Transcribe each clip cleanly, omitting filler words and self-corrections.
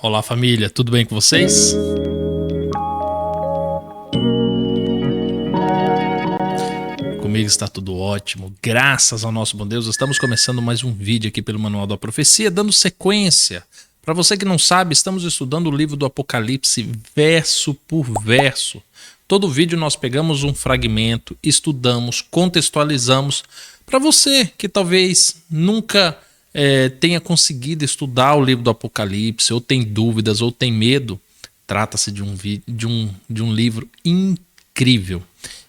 Olá família, tudo bem com vocês? Comigo está tudo ótimo, graças ao nosso bom Deus. Estamos começando mais um vídeo aqui pelo Manual da Profecia, dando sequência. Para você que não sabe, estamos estudando o livro do Apocalipse verso por verso. Todo vídeo nós pegamos um fragmento, estudamos, contextualizamos. Para você que talvez nunca tenha conseguido estudar o livro do Apocalipse, ou tem dúvidas, ou tem medo, trata-se de um livro incrível.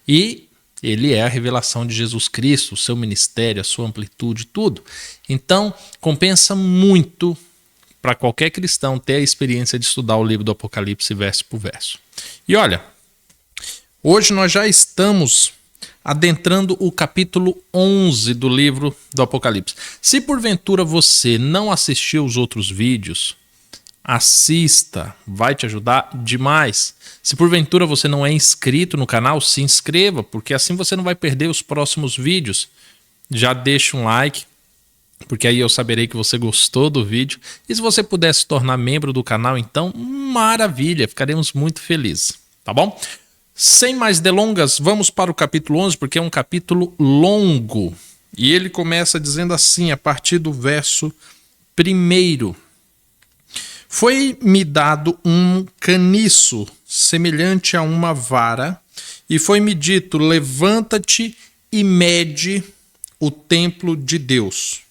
E ele é a revelação de Jesus Cristo, o seu ministério, a sua amplitude, tudo. Então, compensa muito para qualquer cristão ter a experiência de estudar o livro do Apocalipse verso por verso. E olha, hoje nós já estamos adentrando o capítulo 11 do livro do Apocalipse. Se porventura você não assistiu os outros vídeos, assista, vai te ajudar demais. Se porventura você não é inscrito no canal, se inscreva, porque assim você não vai perder os próximos vídeos. Já deixa um like, porque aí eu saberei que você gostou do vídeo. E se você puder se tornar membro do canal, então maravilha, ficaremos muito felizes, tá bom? Sem mais delongas, vamos para o capítulo 11, porque é um capítulo longo. E ele começa dizendo assim, a partir do verso 1. Foi-me dado um caniço semelhante a uma vara, e foi-me dito, levanta-te e mede o templo de Deus,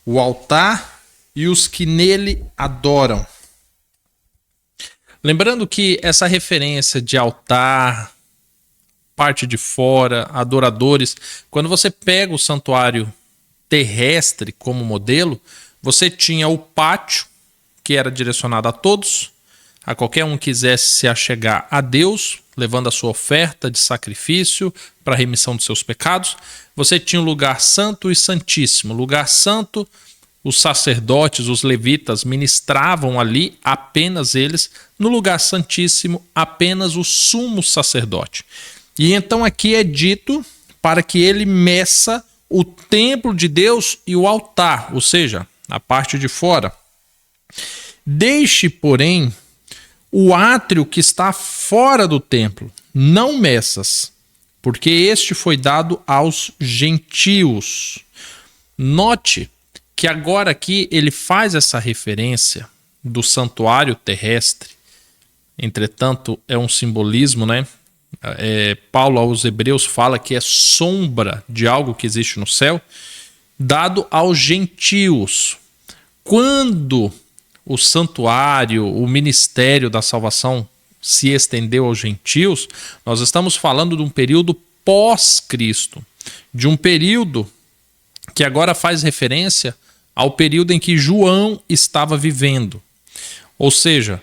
o altar e os que nele adoram. Lembrando que essa referência de altar, parte de fora, adoradores, quando você pega o santuário terrestre como modelo, você tinha o pátio, que era direcionado a todos, a qualquer um que quisesse se achegar a Deus, levando a sua oferta de sacrifício para a remissão dos seus pecados. Você tinha o lugar santo e santíssimo. Lugar santo, os sacerdotes, os levitas ministravam ali, apenas eles. No lugar santíssimo, apenas o sumo sacerdote. E então aqui é dito para que ele meça o templo de Deus e o altar, ou seja, a parte de fora. Deixe, porém, o átrio que está fora do templo, não meças, porque este foi dado aos gentios. Note que agora aqui ele faz essa referência do santuário terrestre. Entretanto, é um simbolismo, né? Paulo aos Hebreus fala que é sombra de algo que existe no céu, dado aos gentios. Quando o santuário, o ministério da salvação se estendeu aos gentios, nós estamos falando de um período pós-Cristo, de um período que agora faz referência ao período em que João estava vivendo. Ou seja,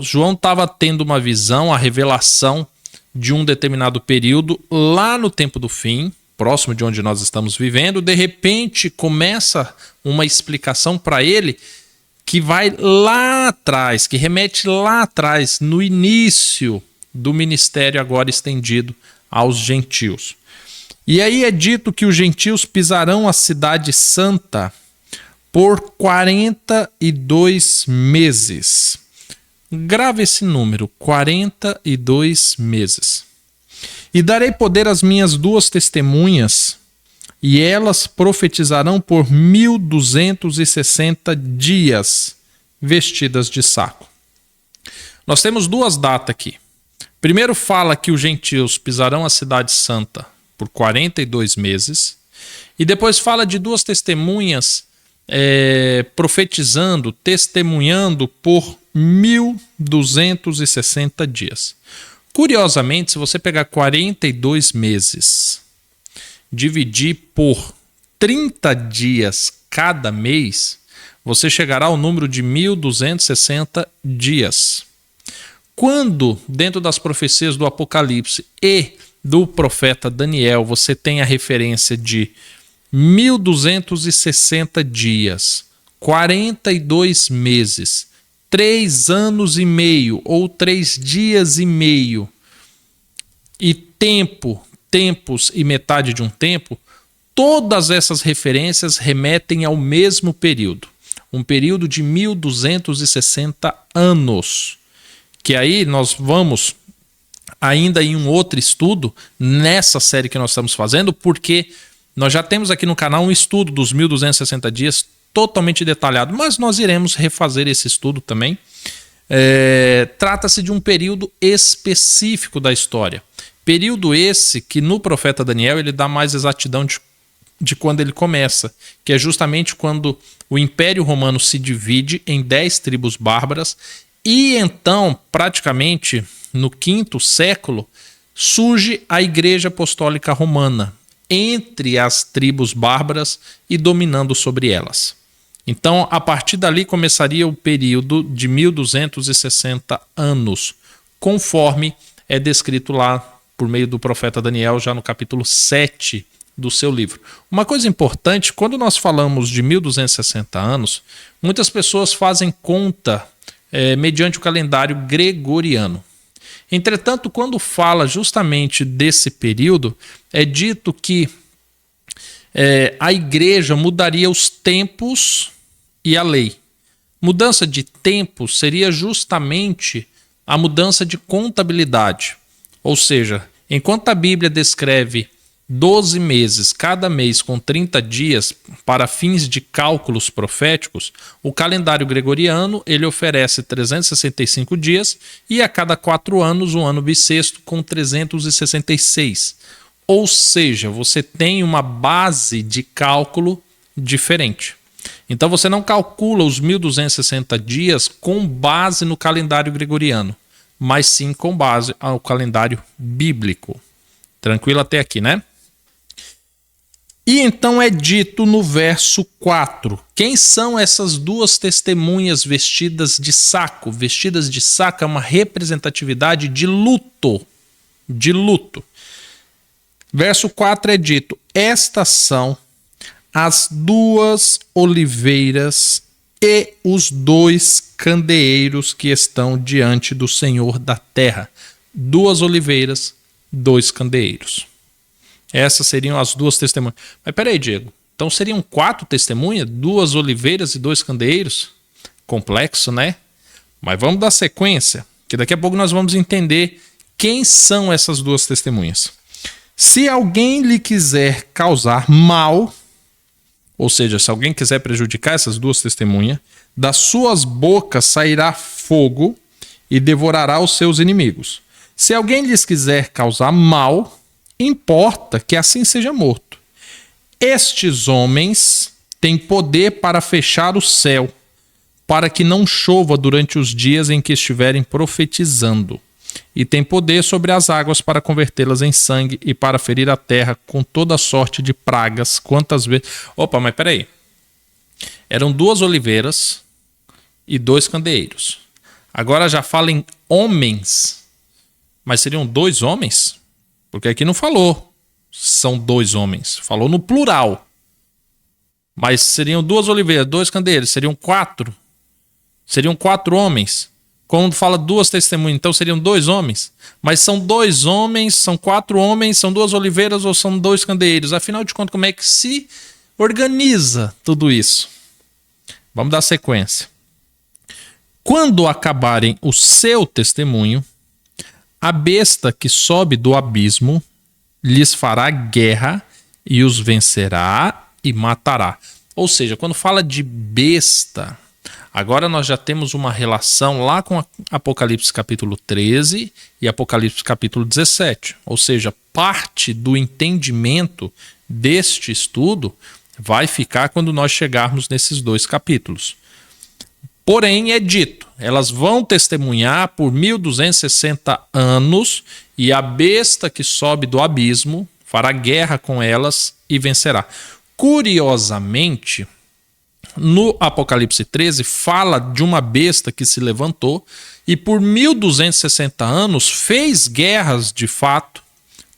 João estava tendo uma visão, a revelação de um determinado período lá no tempo do fim, próximo de onde nós estamos vivendo. De repente começa uma explicação para ele que vai lá atrás, que remete lá atrás, no início do ministério agora estendido aos gentios. E aí é dito que os gentios pisarão a cidade santa por 42 meses. Grave esse número, 42 meses. E darei poder às minhas duas testemunhas, e elas profetizarão por 1260 dias, vestidas de saco. Nós temos duas datas aqui. Primeiro fala que os gentios pisarão a cidade santa por 42 meses, e depois fala de duas testemunhas profetizando, testemunhando por 1260 dias. Curiosamente, se você pegar 42 meses, dividir por 30 dias cada mês, você chegará ao número de 1260 dias. Quando, dentro das profecias do Apocalipse e do profeta Daniel, você tem a referência de 1260 dias, 42 meses, 3 anos e meio ou 3 dias e meio e tempos e metade de um tempo, todas essas referências remetem ao mesmo período. um período de 1260 anos. Que aí nós vamos ainda em um outro estudo nessa série que nós estamos fazendo, porque nós já temos aqui no canal um estudo dos 1260 dias totalmente detalhado, mas nós iremos refazer esse estudo também. Trata-se de um período específico da história. Período esse que no profeta Daniel ele dá mais exatidão de quando ele começa, que é justamente quando o Império Romano se divide em 10 tribos bárbaras e então, praticamente, no quinto século, surge a Igreja Apostólica Romana entre as tribos bárbaras e dominando sobre elas. Então, a partir dali começaria o período de 1260 anos, conforme é descrito lá por meio do profeta Daniel, já no capítulo 7 do seu livro. Uma coisa importante, quando nós falamos de 1260 anos, muitas pessoas fazem conta mediante o calendário gregoriano. Entretanto, quando fala justamente desse período, é dito que a igreja mudaria os tempos e a lei. Mudança de tempo seria justamente a mudança de contabilidade. Ou seja, enquanto a Bíblia descreve 12 meses, cada mês com 30 dias para fins de cálculos proféticos, o calendário gregoriano ele oferece 365 dias e a cada 4 anos um ano bissexto com 366. Ou seja, você tem uma base de cálculo diferente. Então você não calcula os 1260 dias com base no calendário gregoriano, mas sim com base ao calendário bíblico. Tranquilo até aqui, né? E então é dito no verso 4, quem são essas duas testemunhas vestidas de saco? Vestidas de saco é uma representatividade de luto. De luto. Verso 4 é dito, estas são as 2 oliveiras e os 2 candeeiros que estão diante do Senhor da terra. 2 oliveiras, 2 candeeiros. Essas seriam as 2 testemunhas. Mas peraí, Diego, então seriam 4 testemunhas? 2 oliveiras e 2 candeeiros? Complexo, né? Mas vamos dar sequência, que daqui a pouco nós vamos entender quem são essas 2 testemunhas. Se alguém lhe quiser causar mal, ou seja, se alguém quiser prejudicar essas 2 testemunhas, das suas bocas sairá fogo e devorará os seus inimigos. Se alguém lhes quiser causar mal, importa que assim seja morto. Estes homens têm poder para fechar o céu, para que não chova durante os dias em que estiverem profetizando. E tem poder sobre as águas para convertê-las em sangue e para ferir a terra com toda sorte de pragas, quantas vezes... Opa, mas peraí. Eram 2 oliveiras e 2 candeeiros. Agora já fala em homens, mas seriam 2 homens? Porque aqui não falou são 2 homens, falou no plural. Mas seriam 2 oliveiras, 2 candeeiros, seriam 4. Seriam 4 homens. Quando fala 2 testemunhas, então seriam 2 homens. Mas são 2 homens, são 4 homens, são 2 oliveiras ou são 2 candeeiros? Afinal de contas, como é que se organiza tudo isso? Vamos dar sequência. Quando acabarem o seu testemunho, a besta que sobe do abismo lhes fará guerra e os vencerá e matará. Ou seja, quando fala de besta... Agora nós já temos uma relação lá com Apocalipse capítulo 13 e Apocalipse capítulo 17. Ou seja, parte do entendimento deste estudo vai ficar quando nós chegarmos nesses 2 capítulos. Porém, é dito, elas vão testemunhar por 1260 anos e a besta que sobe do abismo fará guerra com elas e vencerá. Curiosamente... No Apocalipse 13 fala de uma besta que se levantou e por 1260 anos fez guerras de fato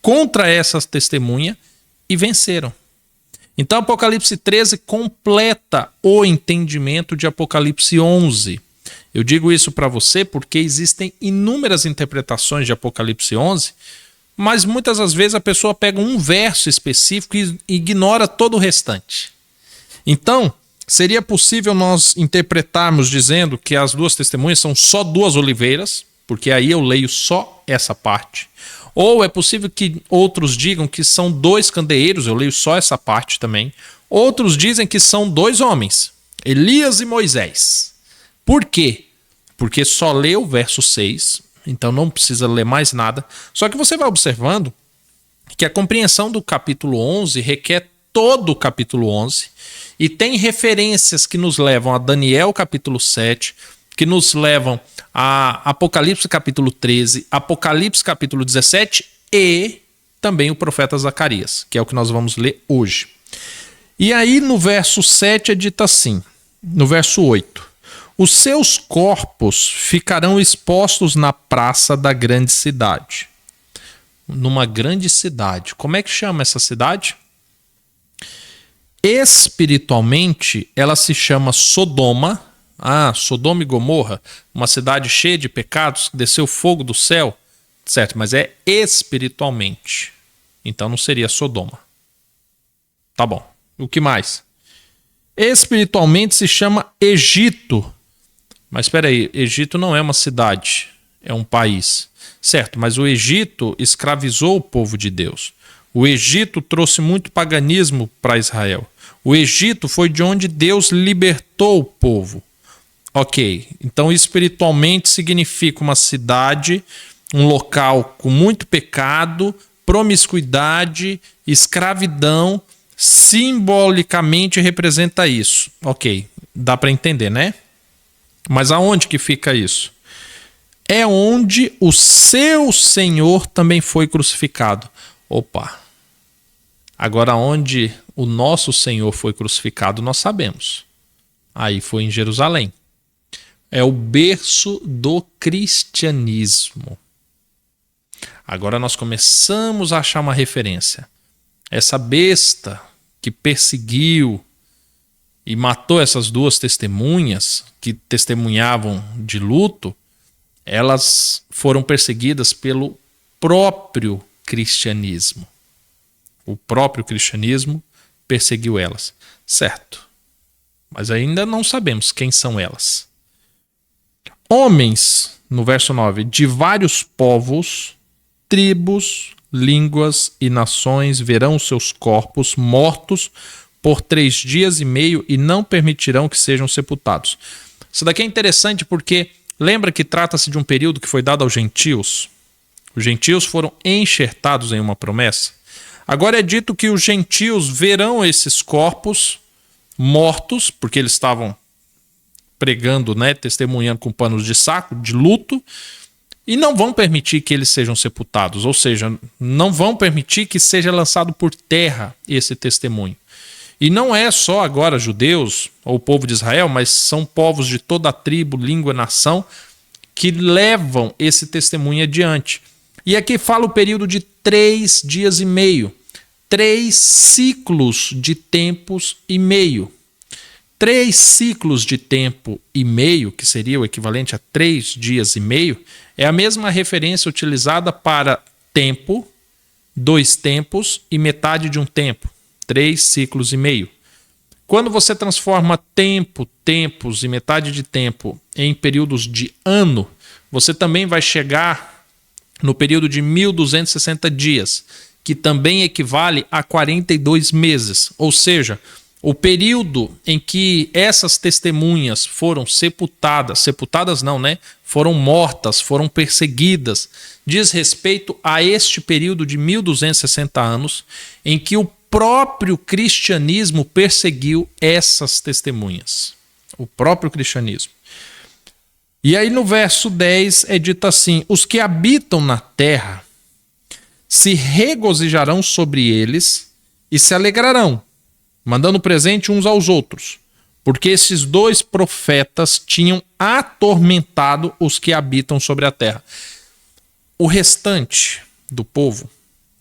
contra essas testemunhas e venceram. Então Apocalipse 13 completa o entendimento de Apocalipse 11. Eu digo isso para você porque existem inúmeras interpretações de Apocalipse 11, mas muitas das vezes a pessoa pega um verso específico e ignora todo o restante. Então, Seria possível nós interpretarmos dizendo que as duas testemunhas são só duas oliveiras, porque aí eu leio só essa parte. Ou é possível que outros digam que são dois candeeiros, eu leio só essa parte também. Outros dizem que são dois homens, Elias e Moisés. Por quê? Porque só lê o verso 6, então não precisa ler mais nada. Só que você vai observando que a compreensão do capítulo 11 requer todo o capítulo 11 e tem referências que nos levam a Daniel capítulo 7, que nos levam a Apocalipse capítulo 13, Apocalipse capítulo 17 e também o profeta Zacarias, que é o que nós vamos ler hoje. E aí no verso 7 é dito assim, no verso 8: os seus corpos ficarão expostos na praça da grande cidade. Numa grande cidade. Como é que chama essa cidade? Espiritualmente, ela se chama Sodoma. Sodoma e Gomorra, uma cidade cheia de pecados, desceu fogo do céu, certo? Mas é espiritualmente. Então não seria Sodoma. Tá bom. O que mais? Espiritualmente se chama Egito. Mas espera aí, Egito não é uma cidade, é um país. Certo, mas o Egito escravizou o povo de Deus. O Egito trouxe muito paganismo para Israel. O Egito foi de onde Deus libertou o povo. Ok, então espiritualmente significa uma cidade, um local com muito pecado, promiscuidade, escravidão, simbolicamente representa isso. Ok, dá para entender, né? Mas aonde que fica isso? É onde o seu Senhor também foi crucificado. Opa! Agora, onde o nosso Senhor foi crucificado, nós sabemos. Aí foi em Jerusalém. É o berço do cristianismo. Agora nós começamos a achar uma referência. Essa besta que perseguiu e matou essas duas testemunhas que testemunhavam de luto, elas foram perseguidas pelo próprio cristianismo. O próprio cristianismo perseguiu elas. Certo. Mas ainda não sabemos quem são elas. Homens, no verso 9, de vários povos, tribos, línguas e nações verão seus corpos mortos por 3 dias e meio e não permitirão que sejam sepultados. Isso daqui é interessante porque lembra que trata-se de um período que foi dado aos gentios? Os gentios foram enxertados em uma promessa. Agora é dito que os gentios verão esses corpos mortos, porque eles estavam pregando, né, testemunhando com panos de saco, de luto, e não vão permitir que eles sejam sepultados, ou seja, não vão permitir que seja lançado por terra esse testemunho. E não é só agora judeus ou o povo de Israel, mas são povos de toda a tribo, língua, nação, que levam esse testemunho adiante. E aqui fala o período de 3 dias e meio. 3 ciclos de tempos e meio. 3 ciclos de tempo e meio, que seria o equivalente a 3 dias e meio, é a mesma referência utilizada para tempo, 2 tempos e metade de um tempo. 3 ciclos e meio. Quando você transforma tempo, tempos e metade de tempo em períodos de ano, você também vai chegar no período de 1260 dias, que também equivale a 42 meses. Ou seja, o período em que essas testemunhas foram sepultadas não, né? Foram mortas, foram perseguidas, diz respeito a este período de 1260 anos, em que o próprio cristianismo perseguiu essas testemunhas. O próprio cristianismo. E aí no verso 10 é dito assim: os que habitam na terra se regozijarão sobre eles e se alegrarão, mandando presente uns aos outros, porque esses 2 profetas tinham atormentado os que habitam sobre a terra. O restante do povo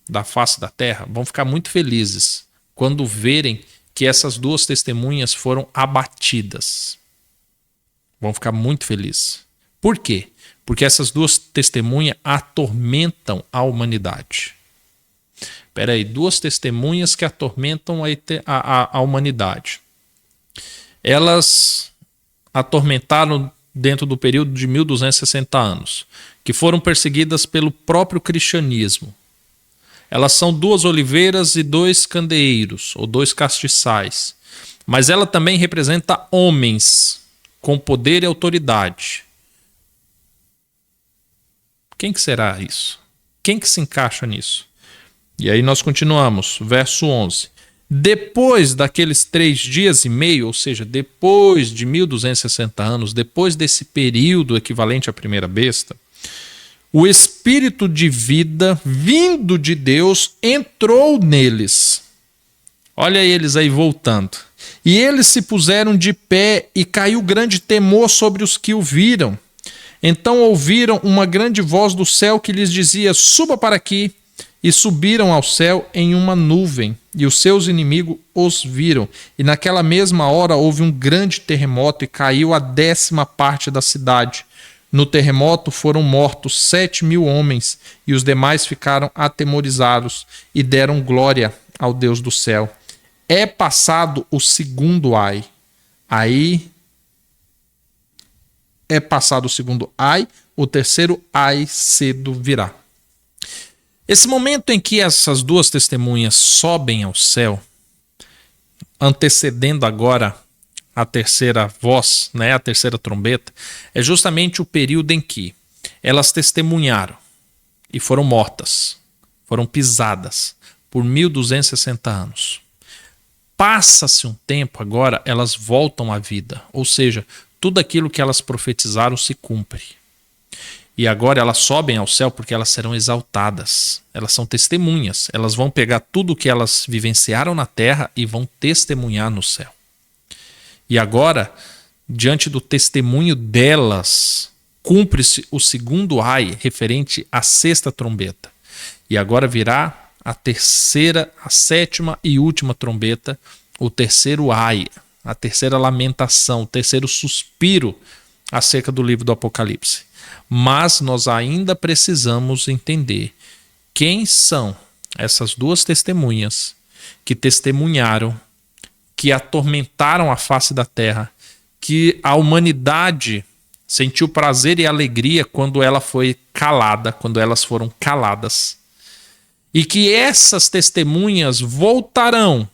da face da terra vão ficar muito felizes quando verem que essas 2 testemunhas foram abatidas. Vão ficar muito felizes. Por quê? Porque essas 2 testemunhas atormentam a humanidade. Espera aí, 2 testemunhas que atormentam a humanidade. elas atormentaram dentro do período de 1260 anos, que foram perseguidas pelo próprio cristianismo. Elas são 2 oliveiras e 2 candeeiros, ou 2 castiçais. Mas ela também representa homens com poder e autoridade. Quem que será isso? Quem que se encaixa nisso? E aí nós continuamos, verso 11. Depois daqueles 3 dias e meio, ou seja, depois de 1260 anos, depois desse período equivalente à primeira besta, o espírito de vida vindo de Deus entrou neles. Olha eles aí voltando. E eles se puseram de pé e caiu grande temor sobre os que o viram. Então ouviram uma grande voz do céu que lhes dizia: suba para aqui. E subiram ao céu em uma nuvem, e os seus inimigos os viram. E naquela mesma hora houve um grande terremoto e caiu a 10ª parte da cidade. No terremoto foram mortos 7.000 homens, e os demais ficaram atemorizados e deram glória ao Deus do céu. É passado o segundo ai. Aí é passado o segundo ai, o terceiro ai cedo virá. Esse momento em que essas 2 testemunhas sobem ao céu, antecedendo agora a terceira voz, né, a terceira trombeta, é justamente o período em que elas testemunharam e foram mortas, foram pisadas por 1260 anos. Passa-se um tempo agora, elas voltam à vida, ou seja, tudo aquilo que elas profetizaram se cumpre. E agora elas sobem ao céu porque elas serão exaltadas. Elas são testemunhas. Elas vão pegar tudo o que elas vivenciaram na terra e vão testemunhar no céu. E agora, diante do testemunho delas, cumpre-se o segundo ai, referente à 6ª trombeta. E agora virá a terceira, a 7ª e última trombeta, o terceiro ai, a terceira lamentação, o terceiro suspiro acerca do livro do Apocalipse. Mas nós ainda precisamos entender quem são essas 2 testemunhas que testemunharam, que atormentaram a face da terra, que a humanidade sentiu prazer e alegria quando ela foi calada, quando elas foram caladas. E que essas testemunhas voltarão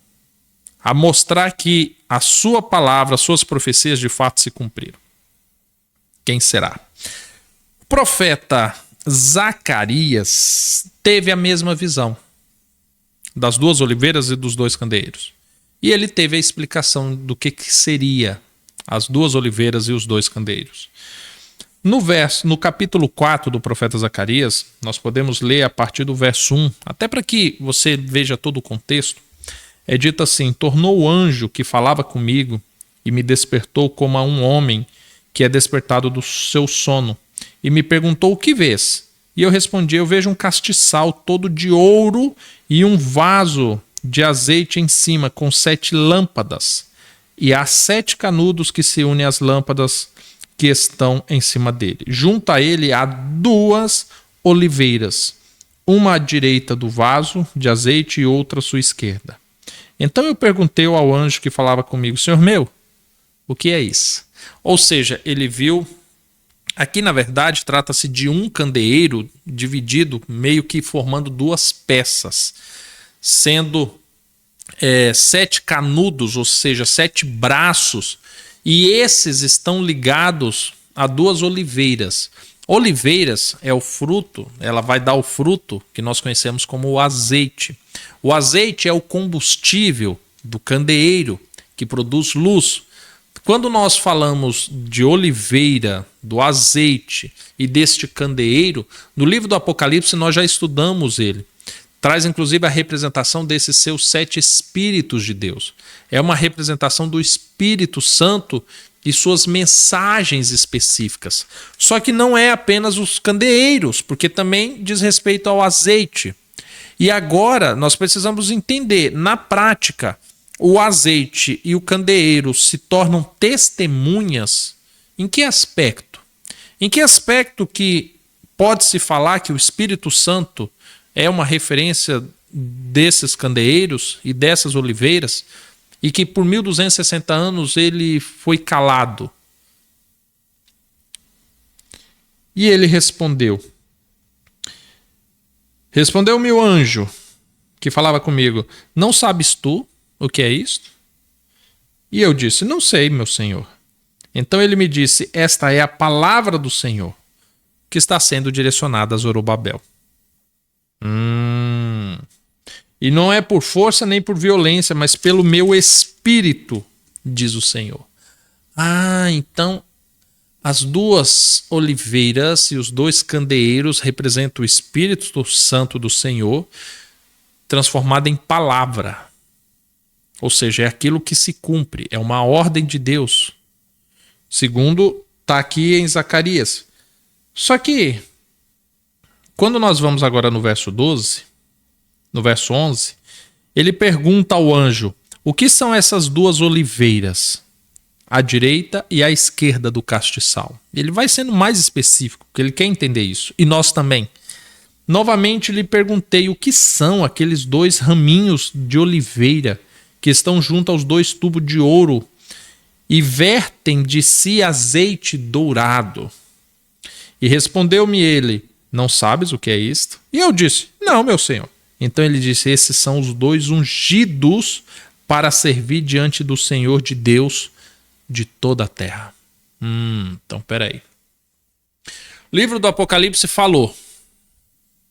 a mostrar que a sua palavra, as suas profecias de fato se cumpriram. Quem será? O profeta Zacarias teve a mesma visão das 2 oliveiras e dos 2 candeeiros. E ele teve a explicação do que seria as 2 oliveiras e os 2 candeeiros. No capítulo 4 do profeta Zacarias, nós podemos ler a partir do verso 1, até para que você veja todo o contexto. É dito assim: tornou o anjo que falava comigo e me despertou como a um homem que é despertado do seu sono, e me perguntou: o que vês? E eu respondi: eu vejo um castiçal todo de ouro e um vaso de azeite em cima, com 7 lâmpadas. E há 7 canudos que se unem às lâmpadas que estão em cima dele. Junto a ele há 2 oliveiras, uma à direita do vaso de azeite e outra à sua esquerda. Então eu perguntei ao anjo que falava comigo: Senhor meu, o que é isso? Ou seja, ele viu. Aqui, na verdade, trata-se de um candeeiro dividido, meio que formando 2 peças, sendo 7 canudos, ou seja, 7 braços, e esses estão ligados a 2 oliveiras. Oliveiras é o fruto, ela vai dar o fruto que nós conhecemos como o azeite. O azeite é o combustível do candeeiro que produz luz. Quando nós falamos de oliveira, do azeite e deste candeeiro, no livro do Apocalipse nós já estudamos ele. Traz inclusive a representação desses seus 7 Espíritos de Deus. É uma representação do Espírito Santo e suas mensagens específicas. Só que não é apenas os candeeiros, porque também diz respeito ao azeite. E agora nós precisamos entender, na prática, o azeite e o candeeiro se tornam testemunhas em que aspecto? Em que aspecto que pode-se falar que o Espírito Santo é uma referência desses candeeiros e dessas oliveiras? e que por 1260 anos ele foi calado. E ele respondeu. Respondeu-me o anjo que falava comigo: não sabes tu o que é isto? E eu disse: não sei, meu senhor. Então ele me disse: esta é a palavra do Senhor, que está sendo direcionada a Zorobabel. E não é por força nem por violência, mas pelo meu espírito, diz o Senhor. Então as duas oliveiras e os dois candeeiros representam o Espírito Santo do Senhor transformado em palavra. Ou seja, é aquilo que se cumpre, é uma ordem de Deus. Segundo está aqui em Zacarias. Só que, quando nós vamos agora no verso 12, no verso 11, ele pergunta ao anjo: o que são essas duas oliveiras? À direita e à esquerda do castiçal. Ele vai sendo mais específico, porque ele quer entender isso. E nós também. Novamente lhe perguntei o que são aqueles dois raminhos de oliveira que estão junto aos dois tubos de ouro e vertem de si azeite dourado. E respondeu-me ele: não sabes o que é isto? E eu disse: não, meu senhor. Então ele disse: esses são os dois ungidos para servir diante do Senhor de Deus de toda a terra. Então, peraí. O livro do Apocalipse falou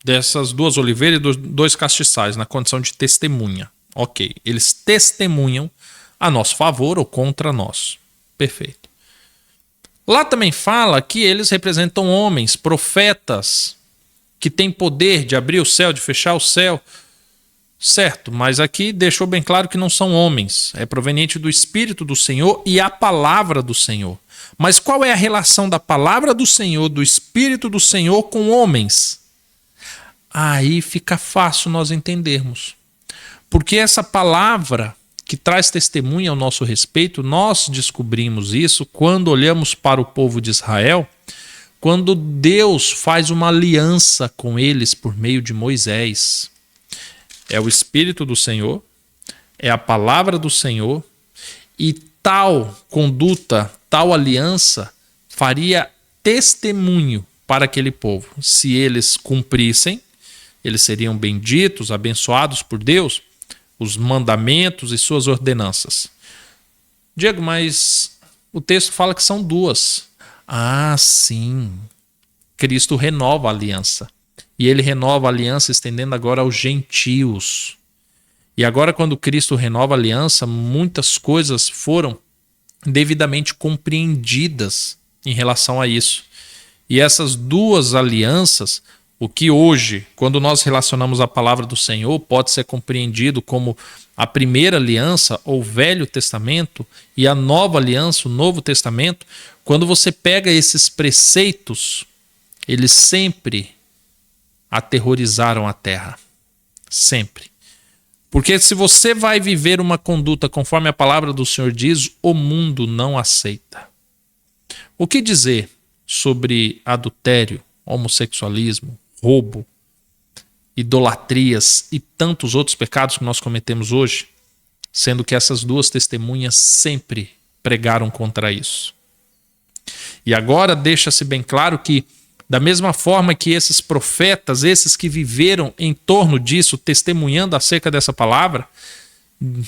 dessas duas oliveiras e dos dois castiçais na condição de testemunha. Ok, eles testemunham a nosso favor ou contra nós. Perfeito. Lá também fala que eles representam homens, profetas, que têm poder de abrir o céu, de fechar o céu. Certo, mas aqui deixou bem claro que não são homens. É proveniente do Espírito do Senhor e a palavra do Senhor. Mas qual é a relação da palavra do Senhor, do Espírito do Senhor com homens? Aí fica fácil nós entendermos. Porque essa palavra que traz testemunha ao nosso respeito, nós descobrimos isso quando olhamos para o povo de Israel, quando Deus faz uma aliança com eles por meio de Moisés. É o Espírito do Senhor, é a palavra do Senhor, e tal conduta, tal aliança faria testemunho para aquele povo. Se eles cumprissem, eles seriam benditos, abençoados por Deus, os mandamentos e suas ordenanças. Diego, mas o texto fala que são duas. Sim. Cristo renova a aliança. E ele renova a aliança estendendo agora aos gentios. E agora, quando Cristo renova a aliança, muitas coisas foram devidamente compreendidas em relação a isso. E essas duas alianças, o que hoje, quando nós relacionamos a palavra do Senhor, pode ser compreendido como a primeira aliança, ou Velho Testamento, e a nova aliança, o Novo Testamento, quando você pega esses preceitos, eles sempre aterrorizaram a terra. Sempre. Porque se você vai viver uma conduta conforme a palavra do Senhor diz, o mundo não aceita. O que dizer sobre adultério, homossexualismo, roubo, idolatrias e tantos outros pecados que nós cometemos hoje, sendo que essas duas testemunhas sempre pregaram contra isso? E agora deixa-se bem claro que, da mesma forma que esses profetas, esses que viveram em torno disso, testemunhando acerca dessa palavra,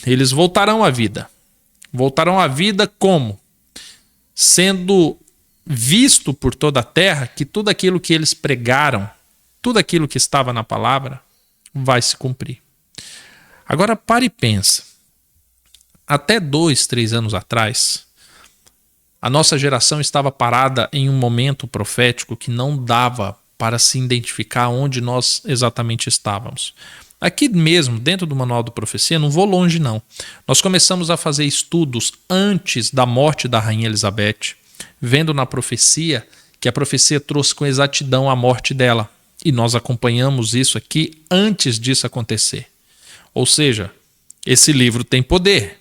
eles voltarão à vida. Voltarão à vida como? Sendo visto por toda a terra que tudo aquilo que eles pregaram, tudo aquilo que estava na palavra, vai se cumprir. Agora pare e pensa. Até 2, 3 anos atrás, a nossa geração estava parada em um momento profético que não dava para se identificar onde nós exatamente estávamos. Aqui mesmo, dentro do Manual da Profecia, não vou longe não. Nós começamos a fazer estudos antes da morte da Rainha Elizabeth, vendo na profecia que a profecia trouxe com exatidão a morte dela. E nós acompanhamos isso aqui antes disso acontecer. Ou seja, esse livro tem poder.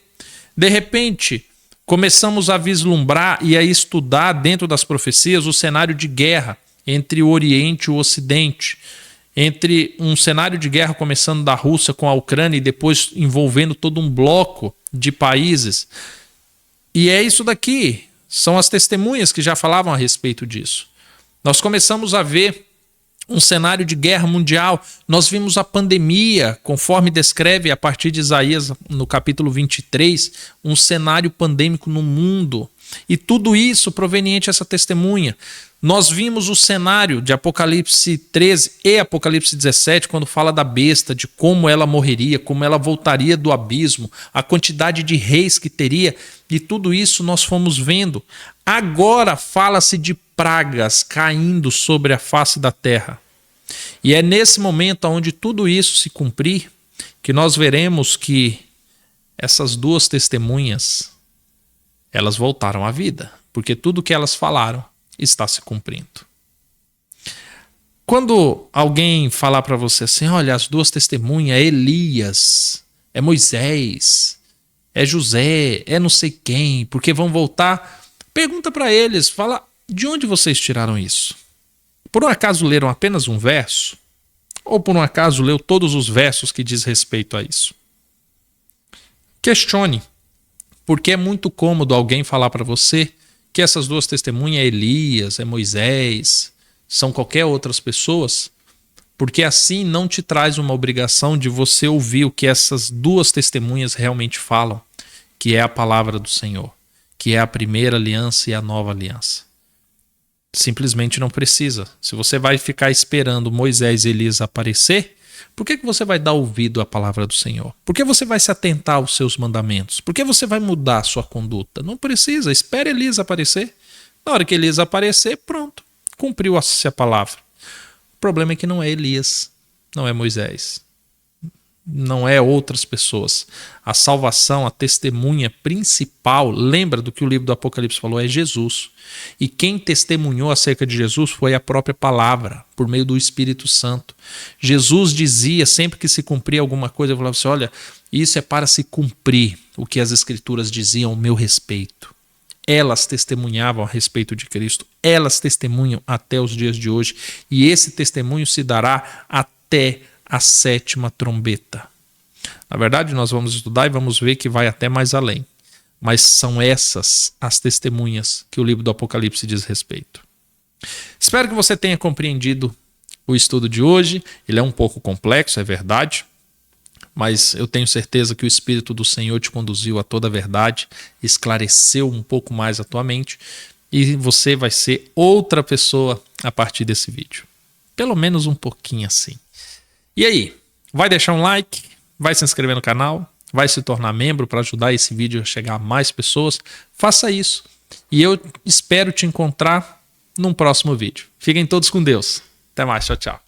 De repente, começamos a vislumbrar e a estudar dentro das profecias o cenário de guerra entre o Oriente e o Ocidente, entre um cenário de guerra começando da Rússia com a Ucrânia e depois envolvendo todo um bloco de países. E é isso daqui, são as testemunhas que já falavam a respeito disso. Nós começamos a ver um cenário de guerra mundial, nós vimos a pandemia, conforme descreve a partir de Isaías no capítulo 23, um cenário pandêmico no mundo. E tudo isso proveniente dessa testemunha. Nós vimos o cenário de Apocalipse 13 e Apocalipse 17, quando fala da besta, de como ela morreria, como ela voltaria do abismo, a quantidade de reis que teria, e tudo isso nós fomos vendo. Agora fala-se de pragas caindo sobre a face da terra. E é nesse momento onde tudo isso se cumprir que nós veremos que essas duas testemunhas, elas voltaram à vida, porque tudo que elas falaram está se cumprindo. Quando alguém falar para você assim, olha, as duas testemunhas, é Elias, é Moisés, é José, é não sei quem, porque vão voltar, pergunta para eles, fala, de onde vocês tiraram isso? Por um acaso leram apenas um verso? Ou por um acaso leu todos os versos que diz respeito a isso? Questione, porque é muito cômodo alguém falar para você que essas duas testemunhas é Elias, é Moisés, são qualquer outras pessoas, porque assim não te traz uma obrigação de você ouvir o que essas duas testemunhas realmente falam, que é a palavra do Senhor, que é a primeira aliança e a nova aliança. Simplesmente não precisa. Se você vai ficar esperando Moisés e Elias aparecer, por que você vai dar ouvido à palavra do Senhor? Por que você vai se atentar aos seus mandamentos? Por que você vai mudar a sua conduta? Não precisa, espere Elias aparecer. Na hora que Elias aparecer, pronto, cumpriu-se a palavra. O problema é que não é Elias, não é Moisés, não é outras pessoas. A salvação, a testemunha principal, lembra do que o livro do Apocalipse falou, é Jesus. E quem testemunhou acerca de Jesus foi a própria palavra, por meio do Espírito Santo. Jesus dizia, sempre que se cumpria alguma coisa, ele falava assim, olha, isso é para se cumprir o que as Escrituras diziam ao meu respeito. Elas testemunhavam a respeito de Cristo, elas testemunham até os dias de hoje, e esse testemunho se dará até a 7ª trombeta. Na verdade, nós vamos estudar e vamos ver que vai até mais além. Mas são essas as testemunhas que o livro do Apocalipse diz respeito. Espero que você tenha compreendido o estudo de hoje. Ele é um pouco complexo, é verdade, mas eu tenho certeza que o Espírito do Senhor te conduziu a toda a verdade, esclareceu um pouco mais a tua mente e você vai ser outra pessoa a partir desse vídeo. Pelo menos um pouquinho assim. E aí, vai deixar um like, vai se inscrever no canal, vai se tornar membro para ajudar esse vídeo a chegar a mais pessoas? Faça isso. E eu espero te encontrar num próximo vídeo. Fiquem todos com Deus. Até mais, tchau, tchau.